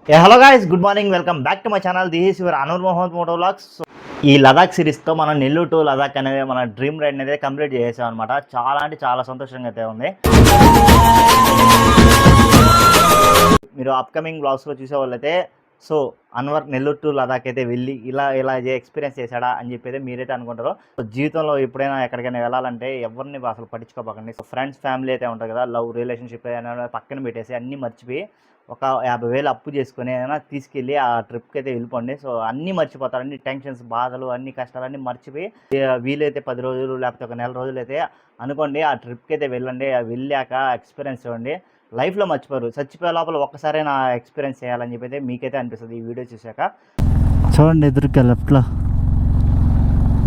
Hello guys, good morning, welcome back to my channel. This is your Anoor Mohammed moto vlogs. ఈ లదాఖ్ సిరీస్తో మనం Nellore to Ladakh అనేది మన dream ride అనేది complete చేసాం అనమాట. చాలా అంటే చాలా సంతోషంగా అయితే ఉంది. మీరు అప్కమింగ్ బ్లాగ్స్లో చూసేవాళ్ళైతే సో అన్వర్ నెల్లూరు టు లదాఖ్ అయితే వెళ్ళి ఇలా ఎక్స్పీరియన్స్ చేశాడా అని చెప్పి అయితే మీరైతే అనుకుంటారో. జీవితంలో ఎప్పుడైనా ఎక్కడికైనా వెళ్ళాలంటే ఎవరిని అసలు పట్టించుకోకండి. సో ఫ్రెండ్స్, ఫ్యామిలీ అయితే ఉంటుంది కదా, లవ్ రిలేషన్షిప్ అయినా పక్కన పెట్టేసి అన్నీ మర్చిపోయి ఒక 50,000 అప్పు చేసుకుని అయినా తీసుకెళ్ళి ఆ ట్రిప్కి అయితే వెళ్ళిపోండి. సో అన్నీ మర్చిపోతారు, అన్ని టెన్షన్స్, బాధలు, అన్ని కష్టాలన్నీ మర్చిపోయి వీలైతే 10 రోజులు లేకపోతే ఒక నెల రోజులు అయితే అనుకోండి ఆ ట్రిప్కి అయితే వెళ్ళండి. వెళ్ళాక ఎక్స్పీరియన్స్ చూడండి, లైఫ్లో మర్చిపోరు. చచ్చిపోయే లోపల ఒక్కసారి నా ఎక్స్పీరియన్స్ చేయాలని చెప్పి అయితే మీకైతే అనిపిస్తుంది ఈ వీడియో చూశాక. చూడండి ఎదురుగా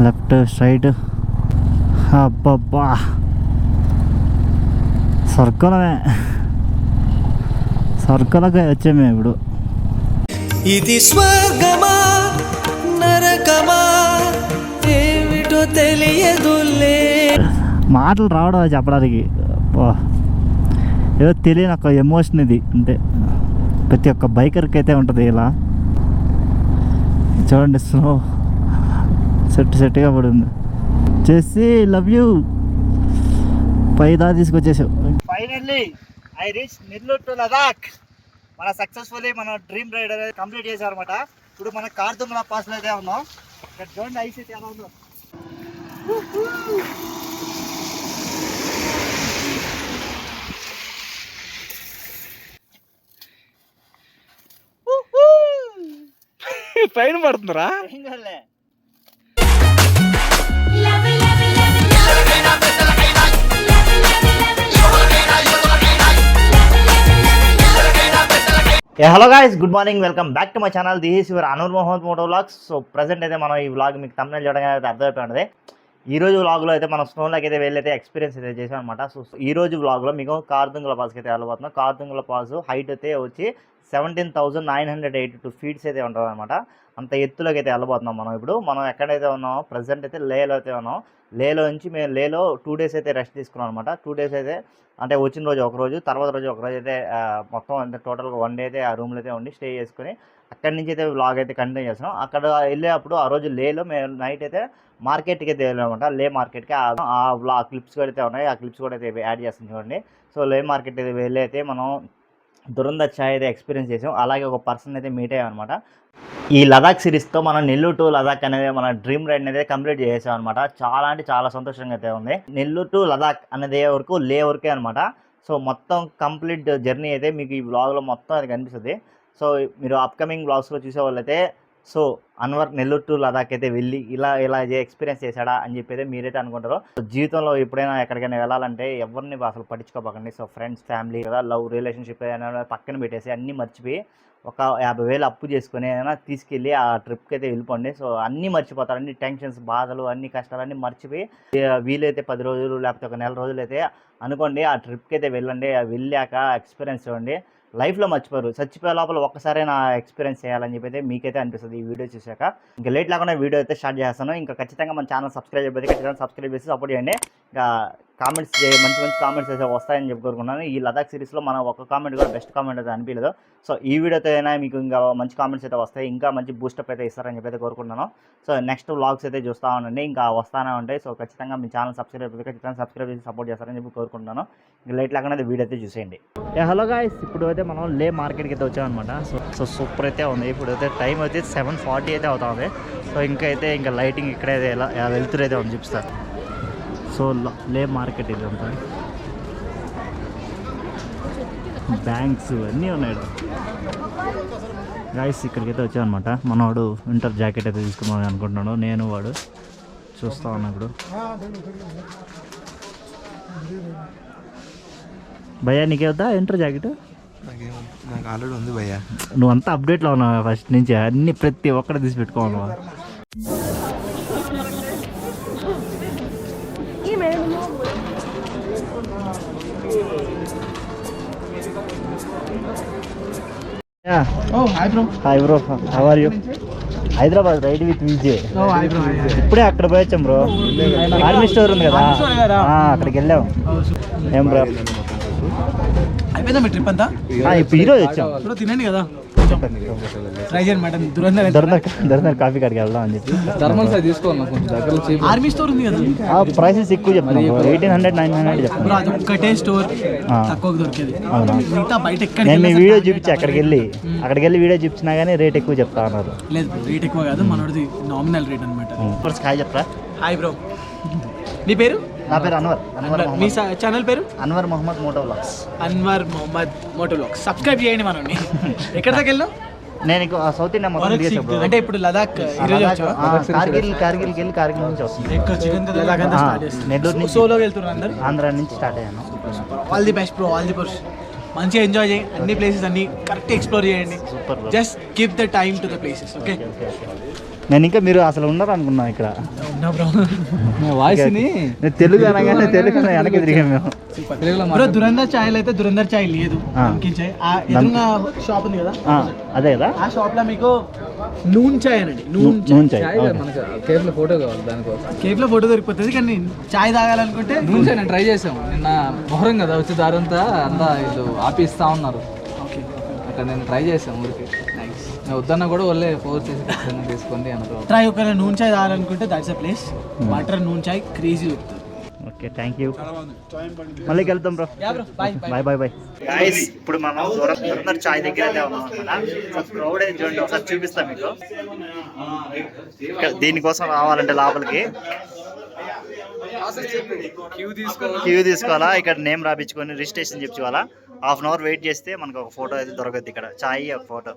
లెఫ్ట్ స్ట్రైట్, అబ్బబ్బా స్వర్గంలోకి వచ్చాము ఇప్పుడు. ఇది స్వర్గమా నరకమా ఏమిటో తెలియదులే. మాటలు రావడం చెప్పడానికి ఏదో తెలియని ఒక ఎమోషన్ ఇది అంతే. ప్రతి ఒక్క బైకర్కి అయితే ఉంటుంది ఇలా. చూడండి స్నో సెట్గా పడింది. చేసి లవ్ యూ పైదా తీసుకొచ్చేసావు. Finally I reach Nellore to Ladakh. మన సక్సెస్ఫుల్లీ మన డ్రీమ్ రైడ్ అనేది కంప్లీట్ చేసామన్నమాట. ఇప్పుడు మన కార్దుంగల పాస్లో అయితే ఉన్నాం. ఇక్కడ చూడండి ఐస్ అయితే ఎలా ఉందో. పైన పడుతుందిరా. Hello guys, good morning, welcome back to my channel. This is your Anoor Mohammed moto vlogs. So present అయితే మనం ఈ వ్లాగ్ మీకు తమిళ చూడగానే అయితే అర్థమైపోయింది. ఈ రోజు వ్లాగ్లో అయితే మనం స్నోలోకి అయితే వెళ్ళైతే ఎక్స్పీరియన్స్ అయితే చేసాం అనమాట. సో ఈ రోజు వ్లాగ్లో మీకు కార్దుంగల పాస్కి అయితే వెళ్ళబోతున్నాం. కార్దుంగల పాస్ హైట్ అయితే వచ్చి 17,982 ఫీట్స్ అయితే ఉంటుంది అనమాట. అంత ఎత్తులోకి అయితే వెళ్ళబోతున్నాం మనం. ఇప్పుడు మనం ఎక్కడైతే ఉన్నామో ప్రజెంట్ అయితే లేలో అయితే ఉన్నాం. లేలో నుంచి మేము లేలో 2 డేస్ అయితే రెస్ట్ తీసుకున్నాం అనమాట. 2 డేస్ అయితే అంటే వచ్చిన రోజు ఒకరోజు, తర్వాత రోజు ఒకరోజు అయితే మొత్తం అంటే టోటల్గా 1 డే అయితే ఆ రూమ్లో అయితే ఉండి స్టే చేసుకుని అక్కడి నుంచి అయితే వ్లాగ్ అయితే కంటిన్యూ చేస్తున్నాం. అక్కడ వెళ్ళేటప్పుడు ఆ రోజు లేలో మేము నైట్ అయితే మార్కెట్కి అయితే వెళ్ళామన్నమాట. లే మార్కెట్కి ఆ క్లిప్స్ కూడా అయితే ఉన్నాయి. ఆ క్లిప్స్ కూడా అయితే యాడ్ చేస్తాం చూడండి. సో లే మార్కెట్ అయితే వెళ్ళి అయితే మనం దురంధర్ చాయ్ అయితే ఎక్స్పీరియన్స్ చేసాం. అలాగే ఒక పర్సన్ అయితే మీట్ అయ్యామన్నమాట. ఈ లదాఖ్ సిరీస్తో మనం నెల్లూరు టు లదాఖ్ అనేది మన డ్రీమ్ రైడ్ అనేది కంప్లీట్ చేసాం అనమాట. చాలా అంటే చాలా సంతోషంగా అయితే ఉంది. నెల్లూరు టు లదాఖ్ అనేది వరకు లే వరకే అనమాట. సో మొత్తం కంప్లీట్ జర్నీ అయితే మీకు ఈ వ్లాగ్లో మొత్తం అది కనిపిస్తుంది. సో మీరు అప్కమింగ్ వ్లాగ్స్లో చూసేవాళ్ళైతే సో అన్వర్ నెల్లూరు టు లదాఖ్ అయితే వెళ్ళి ఇలా ఎక్స్పీరియన్స్ చేశాడా అని చెప్పి అయితే మీరైతే అనుకుంటారో. జీవితంలో ఎప్పుడైనా ఎక్కడికైనా వెళ్ళాలంటే ఎవరిని అసలు పట్టించుకోకండి. సో ఫ్రెండ్స్, ఫ్యామిలీ కదా, లవ్ రిలేషన్షిప్ అయినా పక్కన పెట్టేసి అన్నీ మర్చిపోయి ఒక 50,000 అప్పు చేసుకుని అయినా తీసుకెళ్ళి ఆ ట్రిప్కి అయితే వెళ్ళిపోండి. సో అన్నీ మర్చిపోతారు, అన్ని టెన్షన్స్, బాధలు, అన్ని కష్టాలన్నీ మర్చిపోయి వీలైతే 10 రోజులు లేకపోతే ఒక నెల రోజులు అయితే అనుకోండి ఆ ట్రిప్కి అయితే వెళ్ళండి. వెళ్ళాక ఎక్స్పీరియన్స్ చూడండి, లైఫ్లో మర్చిపోరు. చచ్చిపోయే లోపల ఒక్కసారి నా ఎక్స్పీరియన్స్ చేయాలని చెప్పి అయితే మీకైతే అనిపిస్తుంది ఈ వీడియో చూశాక. ఇంకా లేట్ లేకుండా వీడియో అయితే స్టార్ట్ చేస్తాను. ఇంకా ఖచ్చితంగా మన ఛానల్ సబ్స్క్రైబ్ అయిపోతే ఖచ్చితంగా సబ్స్క్రైబ్ చేసి సపోర్ట్ చేయండి. ఇంకా కామెంట్స్ మంచి కామెంట్స్ అయితే వస్తాయని చెప్పి కోరుకున్నాను. ఈ లదాఖ్ సిరీస్లో మనం ఒక కామెంట్ కూడా బెస్ట్ కామెంట్ అయితే అనిపించలేదు. సో ఈ వీడియోతో అయినా మీకు ఇంకా మంచి కామెంట్స్ అయితే వస్తాయి, ఇంకా మంచి బూస్టప్ అయితే ఇస్తారని చెప్పి అయితే కోరుకుంటున్నాను. సో నెక్స్ట్ వ్లాగ్స్ అయితే చూస్తూ ఉండండి, ఇంకా వస్తానే ఉంటాయి. సో ఖచ్చితంగా మీ ఛానల్ సబ్స్క్రైబ్ అయిపోతే ఖచ్చితంగా సబ్స్క్రైబ్ చేసి సపోర్ట్ చేస్తారని చెప్పి కోరుకుంటున్నాను. ఇంకా లేట్ లేకుండా వీడియో అయితే చూసేయండి. హలో గాయ్స్, ఇప్పుడు అయితే మనం లే మార్కెట్కి అయితే వచ్చామన్నమాట. సో సూపర్ అయితే ఉంది. ఇప్పుడు అయితే టైం అయితే 7:40 అయితే అవుతా ఉంది. సో ఇంకా లైటింగ్ ఇక్కడైతే ఎలా వెళ్తురైతే ఉంది చూపిస్తారు. సో లే మార్కెట్ ఇది అంతా బ్యాంక్స్ అన్నీ ఉన్నాయి గాయ్స్. ఇక్కడికైతే వచ్చామన్నమాట. మనవాడు వింటర్ జాకెట్ అయితే తీసుకున్నాను అనుకుంటున్నాడు. నేను వాడు చూస్తా ఉన్నా. ఇప్పుడు భయ్యా నీకే వద్దా వింటర్ జాకెట్? నాకు ఆల్రెడీ ఉంది భయ్యా. నువ్వంతా అప్డేట్లో ఉన్నావు ఫస్ట్ నుంచి, అన్ని ప్రతి ఒక్కటి తీసి పెట్టుకోవాలి. Hi bro, how are you? Hyderabad ride with Vijay. ఇప్పుడే అక్కడ పోయొచ్చాం బ్రో. ఆర్మీ స్టోర్ ఉంది కదా, అక్కడికి వెళ్ళాం. ఏం బ్రో అయిపోయిందా మీ ట్రిప్ అంతా? ఇప్పుడు ఈరోజు వచ్చాం. తినండి కదా. ట్రై చేయండి మేడం. దురంధర్ ధర్మర్ కాఫీ కాడికి వెళ్దాం అని చెప్పి థర్మల్ సైజ్ తీసుకోవాలి కొంచెం దగ్గర చీప్. ఆర్మీ స్టోర్ ఉంది కదా ఆ ప్రైసెస్ ఎక్కువ చెప్తున్నాను 1800 900 చెప్తాను బ్రో, అది ఒక్కటే స్టోర్ తక్కువకి దొరికేది. అవునా? మిగతా బయట ఎక్కడ నేను మీ వీడియో చూపించి అక్కడికి వెళ్ళి వీడియో చూపించినా కానీ రేట్ ఎక్కువ చెప్తా అన్నారు. లేదు బ్రో, రేట్ ఎక్కువ కాదు, మనోడిది నామినల్ రేట్ అనమాట. హాయ్ చెప్పరా. హాయ్ బ్రో, నీ పేరు? నా పేరు అన్వర్ మీ ఛానల్ పేరు? Anwar Mohammed moto vlogs. Anwar Mohammed moto vlogs. Subscribe చేయండి మనోడిని. ఎక్కడ దాకా వెళ్ళాం? నేను సౌత్ ఇండియా మొత్తం తిరిగేసాను bro. అంటే ఇప్పుడు లదాఖ్ ఈరోజు వచ్చావా? కార్గిల్కి వెళ్ళి కార్గిల్ నుంచి వస్తుంది. లదాఖ్ అంతా స్టార్ట్ చేస్తాం. నెల్లూరు నుంచి సోలోకి వెళ్తున్నారు అందరు. ఆంధ్ర నుంచి స్టార్ట్ అయ్యాను. All the best bro, all the best. మంచిగా ఎంజాయ్ చేయండి, అన్ని ప్లేసెస్ అన్ని కరెక్ట్ ఎక్స్ప్లోర్ చేయండి. Super bro. Just give the time to the places. Okay నేను ఇంకా మీరు అసలు ఉండరు అనుకున్నా ఇక్కడ. ఉన్నా బ్రో. వాయిస్ని నేను తెలుగు అనగానే తెలుగు వెనక్కి తిరిగాం మేము. తెలుగులో బ్రో, దురంధర్ చాయ్ అయితే దురంధర్ చాయ్ లేదు. నమ్కీన్ చాయ్ ఆ ఎదురుగా షాప్ ఉంది కదా, అదే కదా ఆ షాప్ లో మీకు నూన్ చాయ్ అనండి. నూన్ నూనె చాయ్. చాయ్ మనకి కేఫ్లో ఫోటో కావాలి దానికోసం. కేఫ్ లో ఫోటో దొరికిపోతుంది, కానీ చాయ్ తాగాలనుకుంటే ముందు నేను ట్రై చేసాము నిన్న మొహరం కదా, వచ్చే దారంతా అంతా ఇది ఆపిస్తా ఉన్నారు. ఓకే అక్కడ నేను ట్రై చేసాను ఊరికి. నేను వద్దన్నా కూడా వాళ్ళే ఫోర్స్ చేసి ఖచ్చితంగా తీసుకోండి అన్నారు. ట్రై ఒక నూన్ చాయ్ తాగాలనుకుంటే that's a place. Butter noon chai crazy దొరుకుతుంది. Okay thank you. మళ్ళీ వెళ్తాం bro. Yeah bro, bye bye. Bye bye bye. Guys ఇప్పుడు మనం దురంధర్ చాయ్ దగ్గర అయితే ఉన్నాం అన్నమాట. క్రౌడ్ అయితే చూడండి, ఒకసారి చూపిస్తాం మీకు. దీనికోసం రావాలంటే లోపలికి క్యూ తీసుకోవాలా, ఇక్కడ నేమ్ రాపించుకొని రిజిస్ట్రేషన్ చెప్పుకోవాలా. హాఫ్ అన్ అవర్ వెయిట్ చేస్తే మనకు ఒక ఫోటో అయితే దొరకద్ది ఇక్కడ. చాయ్ ఒక ఫోటో.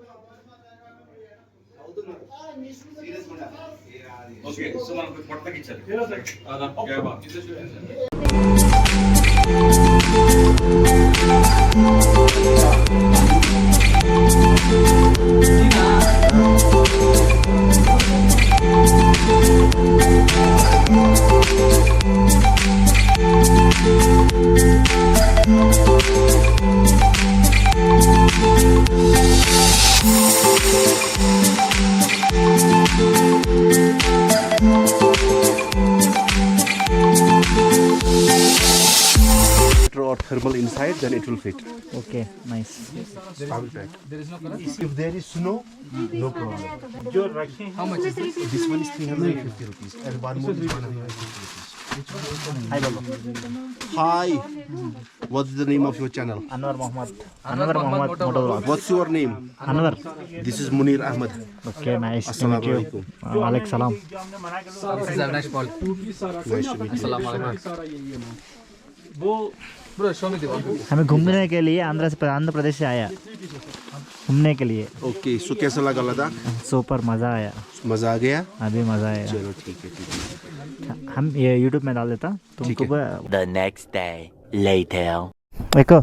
or thermal inside, then it will fit. Okay nice. I will pack. There is no color? If there is snow, no problem. How much is this? This one is 350 rupees and one more is 150 rupees. Hi బాబు. Hi, what's the name of your channel? Anwar Mohammed moto vlogs. What's your name? Anwar. This is Munir Ahmed. Okay nice. Assalamu alaikum. వాలేకుమ్ సలాం. This is Avinash Paul. Nice to meet you. Assalamu alaikum. Bro, show me the one. हमें घूमने के लिए आंध्र प्रदेश से आया घूमने के लिए. Okay, so कैसा लगा लद्दाख? सुपर मज़ा आया. मजा आ गया? अभी मज़ा आएगा. चलो ठीक है ठीक है. हम ये यूट्यूब में डाल देता तुमको. The next day later. देखो.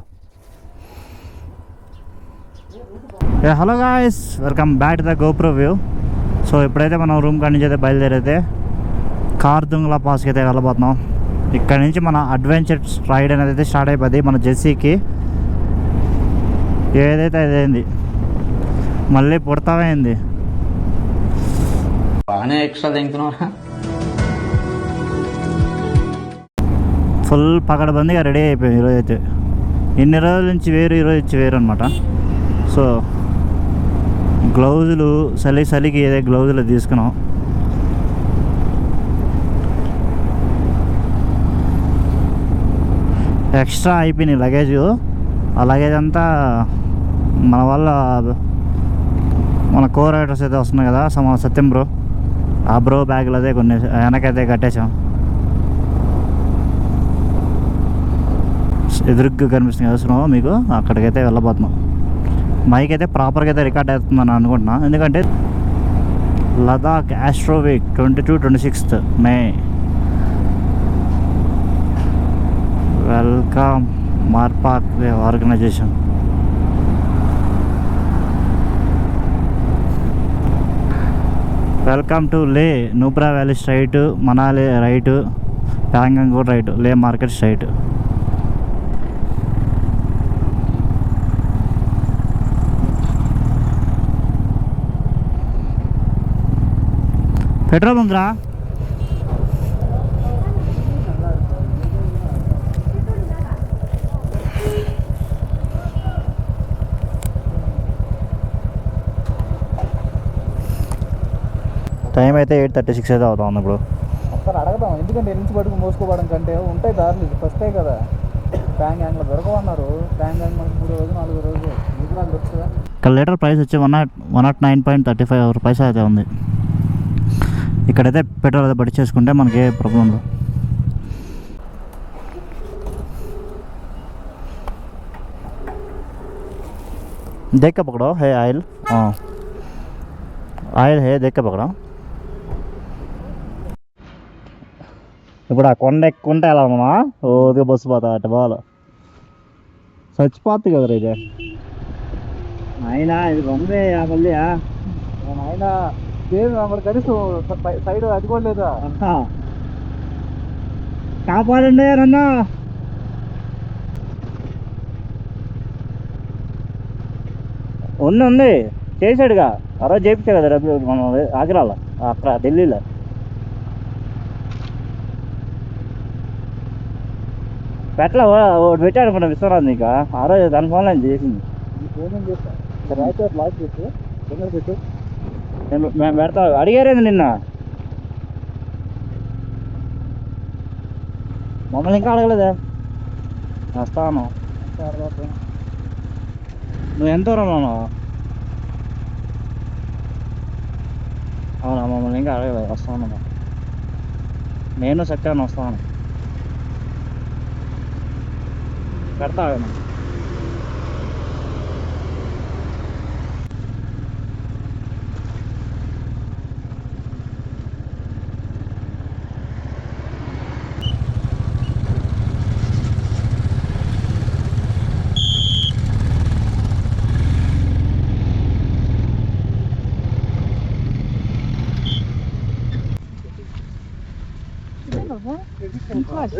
Hello guys, welcome back to the GoPro view. So ఇప్పుడైతే మనం రూమ్ కాడి నుంచి అయితే బయలుదేరైతే కార్దుంగ్లా పాస్కి అయితే వెళ్ళబోతున్నాం. ఇక్కడ నుంచి మన అడ్వెంచర్ రైడ్ అనేది అయితే స్టార్ట్ అయిపోద్ది. మన జెస్సీకి ఏదైతే అదేంది మళ్ళీ పుడతామైంది. బాగానే ఎక్స్ట్రా తింటున్నారా? ఫుల్ పకడ్బందీగా రెడీ అయిపోయింది ఈరోజు అయితే. ఇన్ని రోజుల నుంచి వేరు, ఈరోజు వచ్చి వేరు అనమాట. సో గ్లౌజులు చలికి ఏదో గ్లౌజులు తీసుకున్నాం. ఎక్స్ట్రా అయిపోయినాయి లగేజ్. ఆ లగేజ్ అంతా మన వల్ల మన కో రైడర్స్ అయితే వస్తున్నాయి కదా, మన సత్యం బ్రో, ఆ బ్రో బ్యాగులు అదే కొన్ని వెనకైతే కట్టేసాం. ఎదురుగ్గా కనిపిస్తుంది కదా స్నో మీకు, అక్కడికైతే వెళ్ళబోతున్నాం. మైక్ అయితే ప్రాపర్గా అయితే రికార్డ్ అవుతుందని అనుకుంటున్నా, ఎందుకంటే Ladakh astro week 22-26 May. Welcome మార్పాక్ organisation. Welcome to Leh. Nubra valley straight, Manali right, Pangong కూడా right, Leh market straight. Petrol bunk రా. టైం అయితే 8:36 అయితే అవుతుంది ఇప్పుడు. ఒకసారి అడగదాం, ఎందుకంటే నుంచి పట్టుకు మోసుకోవడం కంటే ఉంటాయి దారులు, ఫస్టే కదా. ట్యాంక్ యాంగ్లో దొరకమన్నారు, ట్యాంక్ యాంగ్ మనకి 3 రోజు 4 రోజు మీకు నాకు దొరుకుతుందా? ఇక్కడ లీటర్ ప్రైస్ వచ్చి 109.35 రూపాయస్ అయితే ఉంది. ఇక్కడైతే పెట్రోల్ అయితే పట్టించేసుకుంటే మనకి ఏ ప్రాబ్లం లేదు. देख के पकड़ो है ऑयल. हाँ ఆయిల్ హే దేక్క పక్కన. ఇప్పుడు ఆ కొండ ఎక్కుంటే ఎలా ఉన్నా ఓదే బస్సు పోతా అటు బాగా చచ్చిపోతుంది కదా ఇది. అయినా ఇది బొమ్మే మళ్ళీ ఆయన దేని అక్కడ కనీసం సైడ్ అది కూడా లేదా? కాపాడండి నన్ను. ఉంది చేసాడుగా ఆ రోజు చేయించా కదా డబ్బులు మనం ఆగ్రాల అక్కడ ఢిల్లీలో. పెట్టలే ఒకటి పెట్టాడు అనుకున్నా విశ్వనాథ్ నీకు ఆ రోజు దాని ఫోన్లో చేసింది. ఫోన్ చేస్తాను అయితే లాక్ చేసి తొందర పెట్టు. మేము పెడతా అడిగారేంది నిన్న, మమ్మల్ని ఇంకా అడగలేదే. వస్తాను. నువ్వు ఎంత దూరం ఉన్నావు? అవునా, మమ్మల్ని ఇంకా అడగలేదు. వస్తాను, నేను చక్కగా వస్తాను. పెడతా.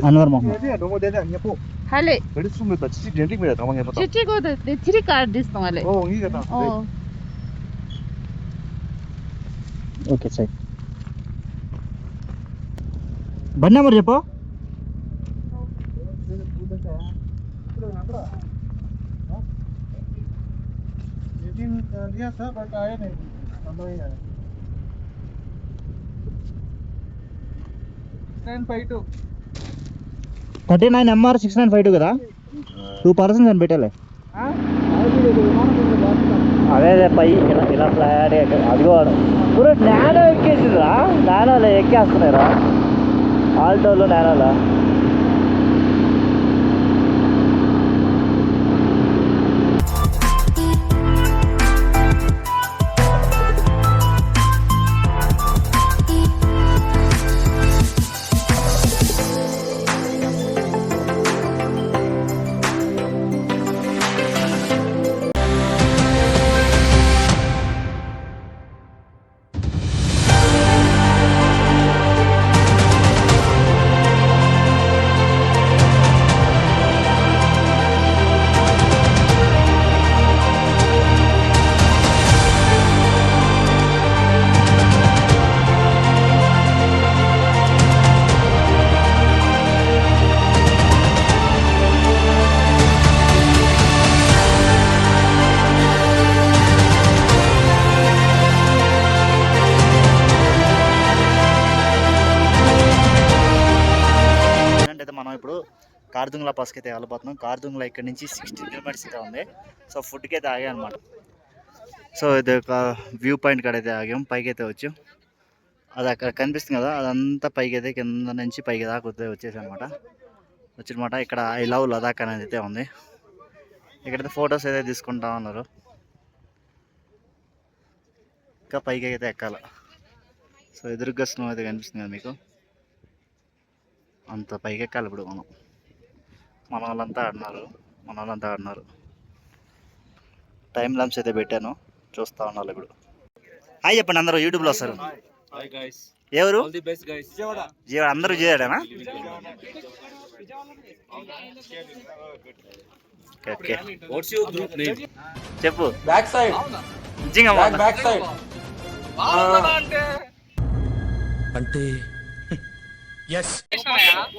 Anwar Mohammad 할래. Very soon with the chichi drinking with the Tamang. 치치고도 내 치리 카드스 동안에. Oh, 이게 다. 어. Okay sir. బండి నెంబర్ చెప్పు. लिया था बट आया नहीं, नंबर ही आया 6952 39 MR 6952 కదా. 2 పర్సన్స్ అని పెట్టాలి. అదే పై ఇలా ఫ్లాట్ అదిగో ఇప్పుడు నానో ఎక్కేసిందిరా. నానోలో ఎక్కేస్తున్నారా ఆల్టోలో నానోలో. ఇప్పుడు కార్దుంగ్లా పాస్కి అయితే వెళ్ళిపోతున్నాం. కార్దుంగ్లా ఇక్కడ నుంచి 60 కిలోమీటర్స్ అయితే ఉంది. సో ఫుడ్కి అయితే ఆగాం అనమాట. సో ఇది ఒక వ్యూ పాయింట్ కాడ అయితే ఆగాం. పైకి అయితే వచ్చాం. అది అక్కడ కనిపిస్తుంది కదా, అదంతా పైకి అయితే కింద నుంచి పైకి దాకా వచ్చేసి అనమాట. వచ్చినమాట ఇక్కడ ఐ లవ్ లదాఖ్ అనేది అయితే ఉంది. ఇక్కడైతే ఫొటోస్ అయితే తీసుకుంటా ఉన్నారు. ఇంకా పైకి అయితే ఎక్కాలి. సో ఎదురుగా స్నో అయితే కనిపిస్తుంది కదా మీకు, అంత పైకి ఎక్కాలి. ఇప్పుడు మన వాళ్ళంతా ఆడినారు. టైం ల్యాబ్స్ అయితే పెట్టాను, చూస్తూ ఉండాలి. ఇప్పుడు హాయ్ చెప్పండి అందరూ, యూట్యూబ్లో వస్తారు. ఎవరు విజయవాడ? అందరూ విజయవాడేనా? ఓకే చెప్పు. బ్యాక్ సైడ్ నిజంగా బ్యాక్ సైడ్ అంటే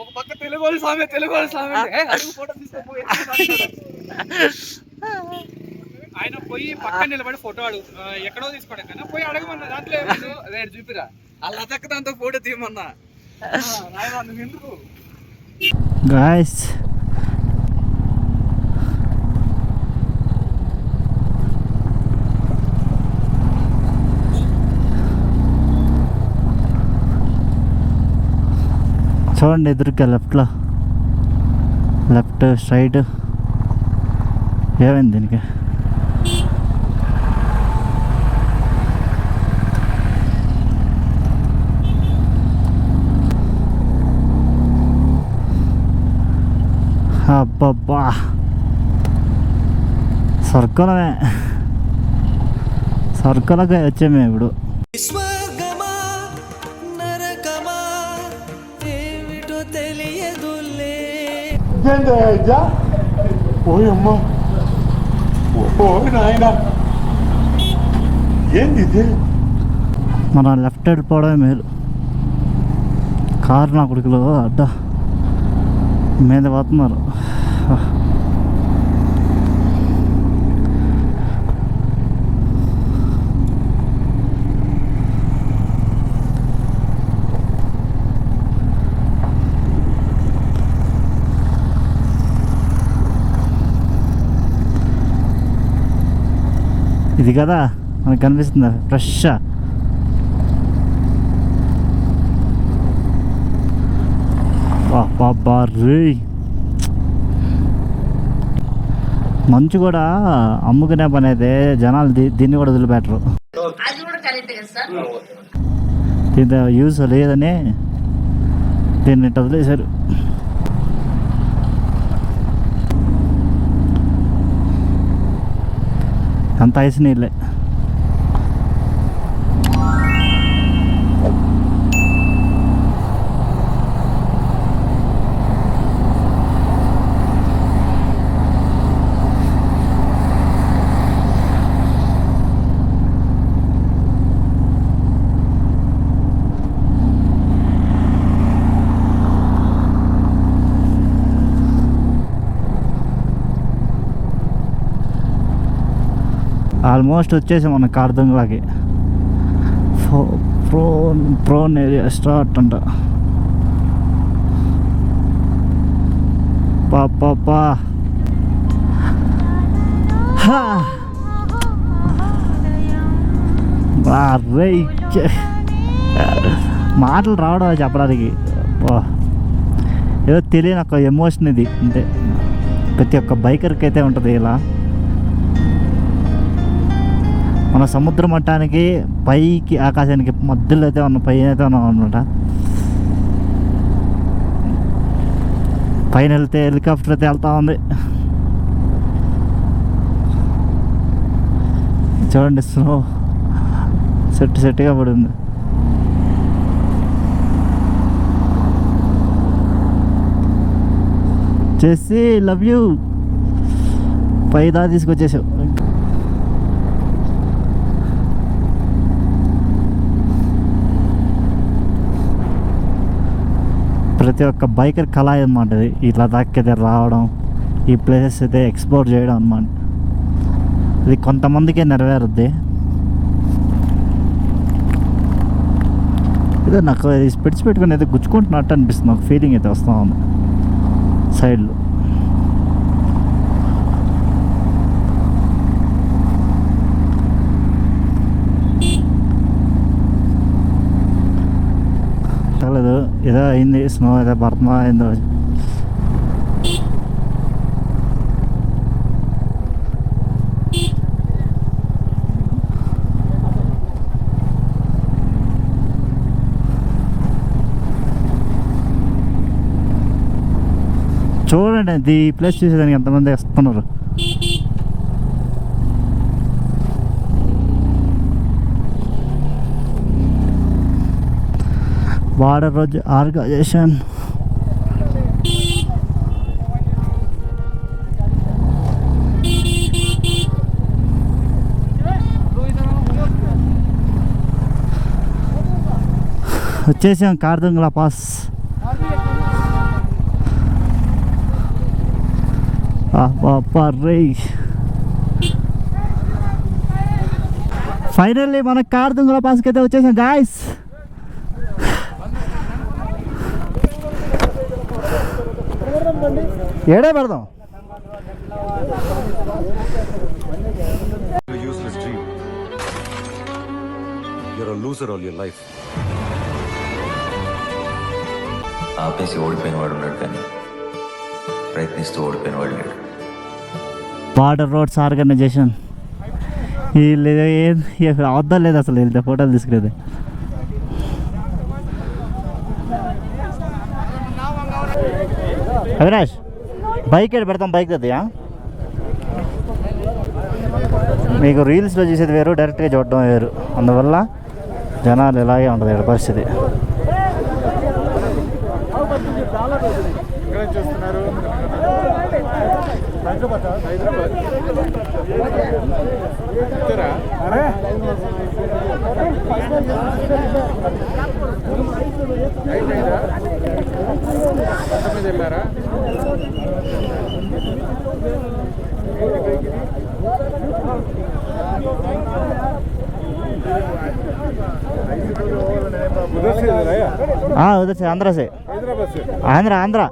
ఒక పక్క తెలుగు స్వామి ఆయన పోయి పక్కన నిలబడి ఫోటో అడుగు, ఎక్కడో తీసుకోవడం కన్నా పోయి అడగమన్నా దాంట్లో చూపిరా. అలా అతక్క దాంతో ఫోటో తీయమన్నా నువ్వు ఎందుకు గాయస్ చూడండి ఎదురుగా లెఫ్ట్ స్ట్రైట్ ఏమైంది దీనికి అబ్బబ్బా సర్కలగా వచ్చాము ఇప్పుడు మన లెఫ్ట్ వెళ్ళిపోవడమే మేలు. కారు నా కొడుకులు అడ్డ మీద పోతున్నారు. ఇది కదా మనకు కనిపిస్తుందా ఫ్రెష్. బాబా రే మంచు కూడా అమ్ముకునే పని అయితే జనాలు దీన్ని కూడా వదిలిపెట్టరు. దీంతో యూజ్ లేదని దీన్ని ఇట్ట వదిలేశారు. అంత ఐస్ నీళ్ళే. ఆల్మోస్ట్ వచ్చేసాం మన కార్దంగ్లాకి. ప్రోన్ ఏరియా స్టార్ట్ అంట. పాపా మాటలు రావడం చెప్పడానికి ఏదో తెలియని ఒక ఎమోషన్ ఇది. అంటే ప్రతి ఒక్క బైకర్కి అయితే ఉంటుంది ఇలా. మన సముద్ర మట్టానికి పైకి ఆకాశానికి మధ్యలో అయితే ఉన్న పైన అయితే ఉన్నాం అనమాట. పైన వెళ్తే హెలికాప్టర్ అయితే వెళ్తా ఉంది. చూడండి స్నో సెట్గా పడింది. చేసి లవ్ యూ పై దా తీసుకొచ్చేసావు. ప్రతి ఒక్క బైకర్ కళ అన్నమాట ఇది. ఈ లదాఖ్ అయితే రావడం, ఈ ప్లేసెస్ అయితే ఎక్స్ప్లోర్ చేయడం అన్నమాట. ఇది కొంతమందికే నెరవేరుద్ది. ఇదే నాకు స్పెట్స్ పెట్టుకుని అయితే గుచ్చుకుంటున్నట్టు అనిపిస్తుంది. ఒక ఫీలింగ్ అయితే వస్తూ ఉంది సైడ్లో. తగలేదు ఏదో అయింది. స్నో ఏదో పడుతుందా అయిందో. చూడండి ఈ ప్లేస్ చూసేదానికి ఎంతమంది వస్తున్నారు. వాటర్ రోజు ఆర్గనైజేషన్ వచ్చేసాం. కార్దంగ్లా పాస్. ఫైనల్లీ మన కార్దంగ్లా పాస్కి అయితే వచ్చేసాం గాయస్. ఏడే పెడదాం. useless dream. You're a loser all your life. ఆపేసి ఓడిపోయిన వాడు ఉన్నాడు, కానీ ప్రయత్నిస్తూ ఓడిపోయిన వాడు లేడు. వాటర్ రోడ్స్ ఆర్గనైజేషన్ వీళ్ళు అవద్దం లేదు అసలు, వెళ్తే ఫోటోలు తీసుకునేది. అవినాష్ బైక్ ఎక్కడ పెడతాం, బైక్ తెద్దా? మీకు రీల్స్లో చూసేది వేరు, డైరెక్ట్గా చూడడం వేరు, అందువల్ల జనాలు ఇలాగే ఉంటుంది ఇక్కడ పరిస్థితి. उधर से आंध्रा से, आंध्रा आंध्रा.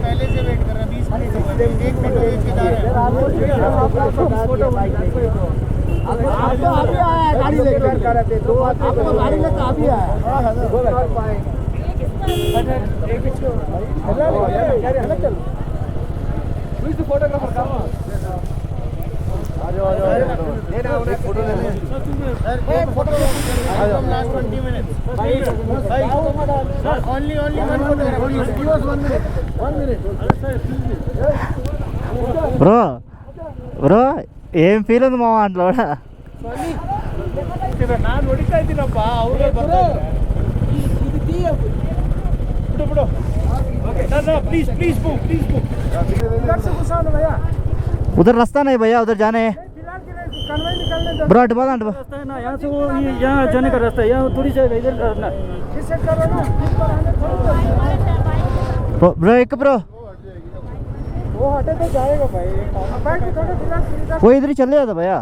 पहले से वेट कर रहे हैं 20 मिनट, 1 मिनट वेट किधर है? अभी आया गाड़ी लेकर कर रहे थे, 2 आपको गाड़ी लेकर अभी आया। फोटोग्राफर काम फोटो ले ले sir, photo last 20 minutes only 1 photographer, give us 1 minute 1 minute bro bro ఏం ఫీల్ ఉంది మా దాంట్లో ನಾನು ಹೊಡಿತಾ ಇದ್ದೀನಪ್ಪ, ಅವ್ರಿಗೆ ಬರ್ತಾರೆ ಇದು ತೀಯ ಬಿಡು ಬಿಡು. Okay sir please please move please move. इधर से घुसा लो भैया, उधर रास्ता नहीं भैया, उधर जाने है कन्वे निकलने दो ब्रो. हट बात रास्ता है ना, यहाँ से वो यहाँ जाने का रास्ता है, यहाँ थोड़ी सा इधर करना, इस सेट करो ना, इस पर आने थोड़ी ब्रो. एक ब्रो वो हटे तो जाएगा भाई, बैठ के थोड़ा फिलहाल वो इधर ही चले जाता भैया.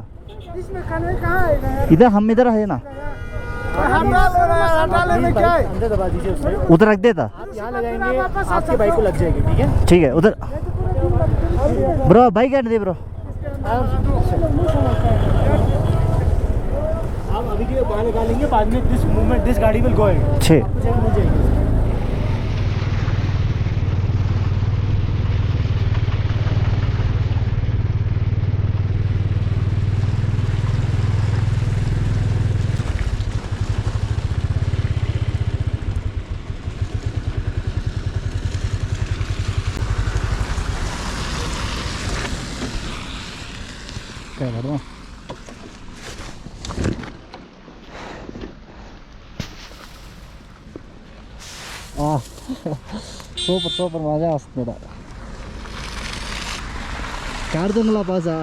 इसमें कन्वे कहाँ है यार? इधर हम इधर है ना, हटा लेने क्या है? अंदर दबा दीजिए उसमें, उधर रख देता. यहाँ लगाएंगे आपकी बाइक को लग जाएगी, ठीक है? ठीक है उधर ब्रो. बाइक हट दे ब्रो. आप अभी के लिए बाहर निकालेंगे, बाद में दिस मूवमेंट दिस गाड़ी विल गो अहेड, छे जगह मिल जाएगी. क्या कर रहा हूँ సూపర్ సూపర్ మజా వస్తుంది. కాడుతుందిలా పాసా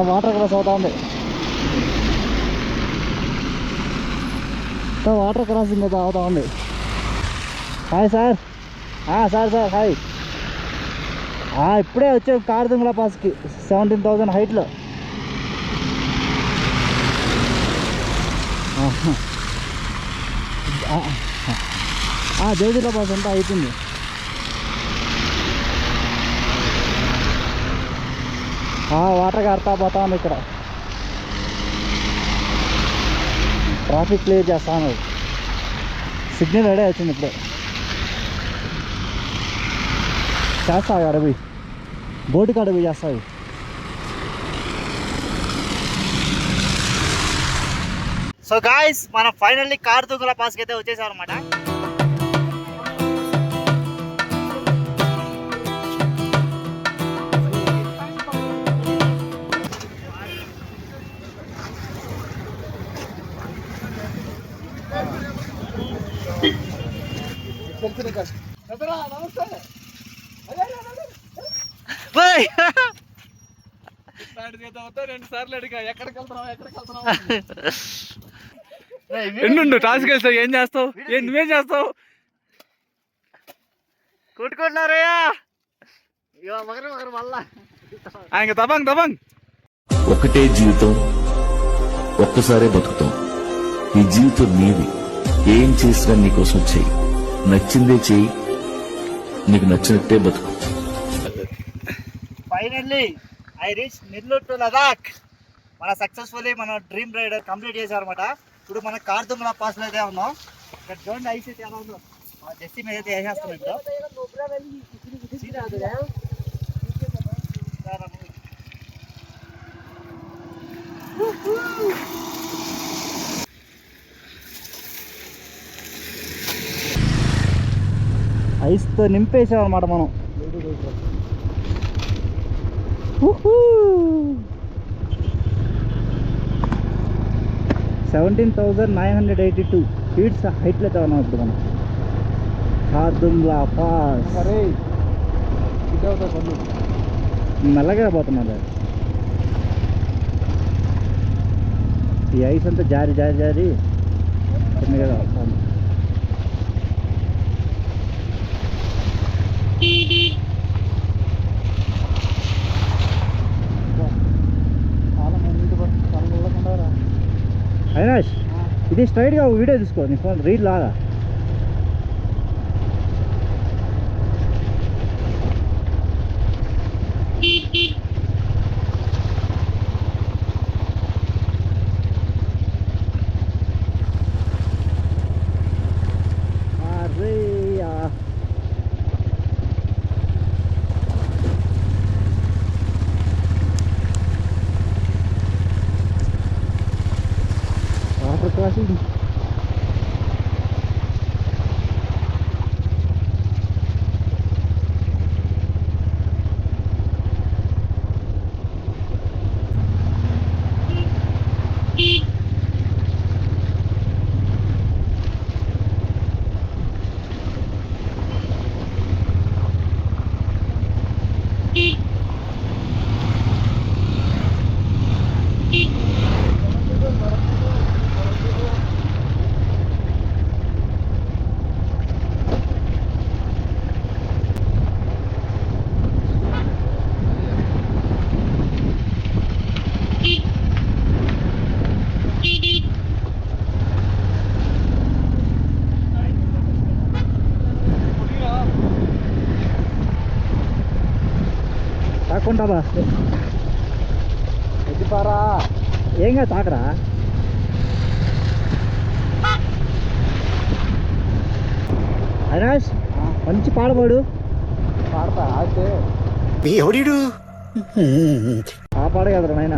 వాటర్ క్రాస్ అవుతా ఉంది, వాటర్ క్రాసింగ్ అయితే అవుతా ఉంది. Hi sir. Sir sir hi. ఇప్పుడే వచ్చే కాడుతుంగల పాస్కి 17,000 హైట్లో. దేవదిలా పాస్ అంతా అవుతుంది. వాటర్ కారుతా పోతా ఉంది ఇక్కడ. ట్రాఫిక్ క్లియర్ చేస్తాను, సిగ్నల్ రెడీ వచ్చింది ఇప్పుడు. చేస్తావు అడవి బోటు కాడ పోయి చేస్తావు. సో గాయ్స్ మనం ఫైనల్లీ కాడుతుంగల పాస్కి అయితే వచ్చేసాం అనమాట. స్టార్ట్ చేద్దాం 2 సార్లు అడిగా ఎక్కడికి వెళ్తున్నావు ఎన్నుండు టాస్క్ వేస్తావు ఏం చేస్తావు నువ్వేం చేస్తావు కొట్టుకుంటున్నారయ్యా ఇక ఒకరు మళ్ళా ఆయన దబంగ్ ఒకటే జీవితం ఒక్కసారే బతుకుతాం. ఈ జీవితం నీది. ఏం చేసినా నీకోసం చెయ్యి. నచ్చిందే చెయ్యి. నీకు నచ్చినట్టే బతుకు. Finally I reach Nellore to Ladakh. మన సక్సెస్ఫుల్లీ మన డ్రీమ్ రైడ్ కంప్లీట్ చేశారనమాట. ఇప్పుడు మన కార్దుంగ్లా పాస్లో అయితే ఉన్నాం. ఇక్కడ చూడండి ఐస్ అయితే ఎలా ఉందో. జెస్సీ మీద అయితే వేసేస్తాం ఇప్పుడు. ఐస్తో నింపేసాం అనమాట మనం. 17,982 ఫీట్స్ హైట్లో అయితే ఉన్నాం ఇప్పుడు మనం. కార్దుంగ్లా పాస్ మెల్లగా పోతున్నాం. ఈ ఐస్ అంతా జారి చిన్నగా వస్తాను. అవినాష్ ఇది స్ట్రైట్గా వీడియో తీసుకో నీ ఫోన్ రీల్ లాగా. వాటర్ క్రాసింగ్ తాకుంటావా ఎద్దిపారా ఏంగా తాకరా. అవినాష్ మంచి పాడబాడు. పాడతా అయితే ఆ పాడ కదరా నాయన.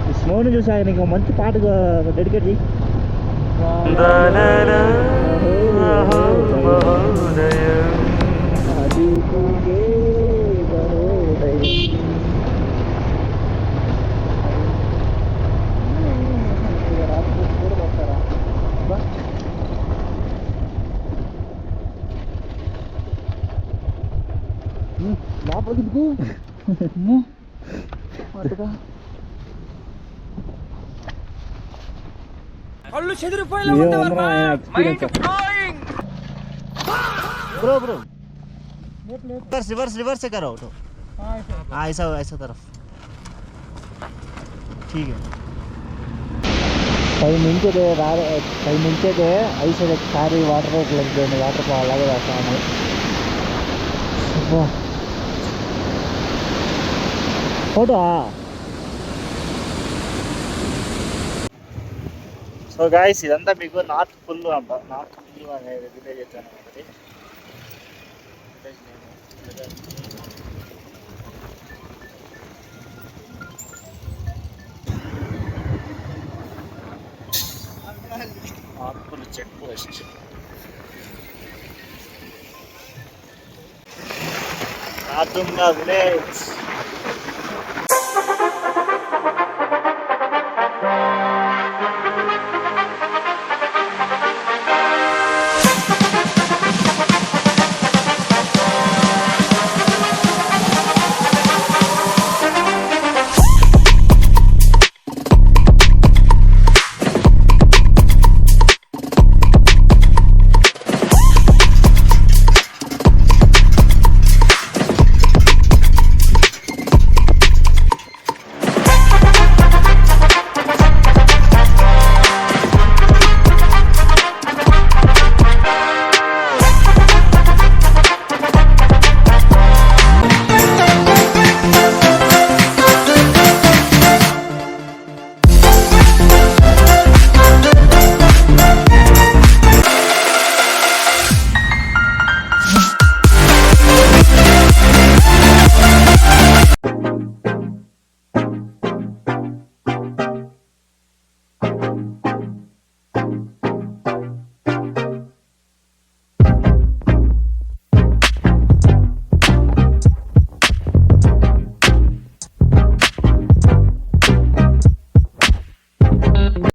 ఈ స్నోని చూసి ఆయనకి మంచి పాట డెడికేట్ చేయి. లోపలికి కళ్ళు చెదిరిపోయేలా ब्रो रिवर्स से करो तो हाँ ऐसा तरफ ठीक है. పై నుంచేదే ఐస్ ఒకసారి వాటర్ అలాగే వేస్తాను. ఫోటో సో గాయస్ ఇదంతా మీకు నార్త్ ఫుల్ అంట. నార్త్ ఫుల్ అనేది విలేజ్ వచ్చాను ఒకటి. North Pullu check post Khardungla village.